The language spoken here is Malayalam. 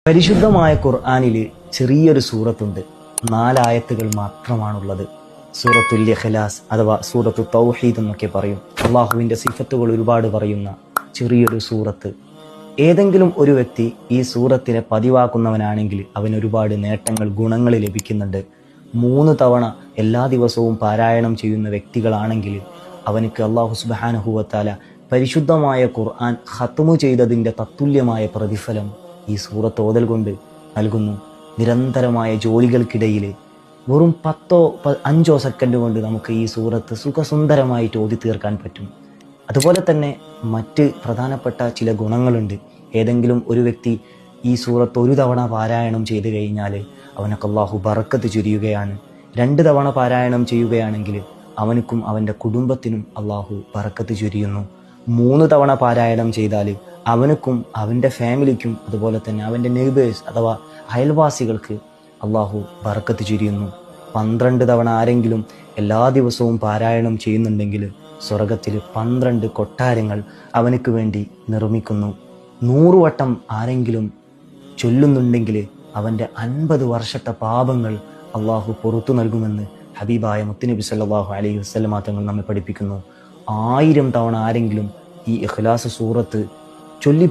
പരിശുദ്ധമായ ഖുർആനിൽ ചെറിയൊരു സൂറത്തുണ്ട്, 4 ആയത്തുകൾ മാത്രമാണുള്ളത്. സൂറത്തുൽ ഇഖ്ലാസ് അഥവാ സൂറത്തു തൗഹീദ് എന്നൊക്കെ പറയും. അള്ളാഹുവിൻ്റെ സിഫത്തുകൾ ഒരുപാട് പറയുന്ന ചെറിയൊരു സൂറത്ത്. ഏതെങ്കിലും ഒരു വ്യക്തി ഈ സൂറത്തിനെ പതിവാക്കുന്നവനാണെങ്കിൽ അവന് ഒരുപാട് നേട്ടങ്ങൾ, ഗുണങ്ങൾ ലഭിക്കുന്നുണ്ട്. 3 തവണ എല്ലാ ദിവസവും പാരായണം ചെയ്യുന്ന വ്യക്തികളാണെങ്കിൽ അവനക്ക് അള്ളാഹു സുബ്ഹാനഹു വ തആല പരിശുദ്ധമായ ഖുർആൻ ഖത്മു ചെയ്തതിൻ്റെ തത്തുല്യമായ പ്രതിഫലം ഈ സൂറത്ത് ഓതൽ കൊണ്ട് നൽകുന്നു. നിരന്തരമായ ജോലികൾക്കിടയിൽ വെറും 5 സെക്കൻഡ് കൊണ്ട് നമുക്ക് ഈ സൂറത്ത് സുഖസുന്ദരമായിട്ട് ഓതി തീർക്കാൻ പറ്റും. അതുപോലെ തന്നെ മറ്റ് പ്രധാനപ്പെട്ട ചില ഗുണങ്ങളുണ്ട്. ഏതെങ്കിലും ഒരു വ്യക്തി ഈ സൂറത്ത് 1 തവണ പാരായണം ചെയ്തു കഴിഞ്ഞാൽ അവനക്ക് അള്ളാഹു ബറക്കത്ത് ചൊരിയുകയാണ്. 2 തവണ പാരായണം ചെയ്യുകയാണെങ്കിൽ അവനക്കും അവൻ്റെ കുടുംബത്തിനും അള്ളാഹു ബറക്കത്ത് ചൊരിയുന്നു. 3 തവണ പാരായണം ചെയ്താൽ അവനക്കും അവൻ്റെ ഫാമിലിക്കും അതുപോലെ തന്നെ അവൻ്റെ നെയ്ബേഴ്സ് അഥവാ അയൽവാസികൾക്ക് അള്ളാഹു ബറക്കത്ത് ചൊരിയുന്നു. 12 തവണ ആരെങ്കിലും എല്ലാ ദിവസവും പാരായണം ചെയ്യുന്നുണ്ടെങ്കിൽ സ്വർഗത്തിൽ 12 കൊട്ടാരങ്ങൾ അവനക്ക് വേണ്ടി നിർമ്മിക്കുന്നു. 100 വട്ടം ആരെങ്കിലും ചൊല്ലുന്നുണ്ടെങ്കിൽ അവൻ്റെ 50 വർഷത്തെ പാപങ്ങൾ അള്ളാഹു പുറത്തു നൽകുമെന്ന് ഹബീബായ മുത്തുനബി സല്ലല്ലാഹു അലൈഹി വസല്ലമ തങ്ങൾ നമ്മെ പഠിപ്പിക്കുന്നു. 1000 തവണ ആരെങ്കിലും ഈ ഇഖ്ലാസ് സൂറത്ത് ചൊല്ലി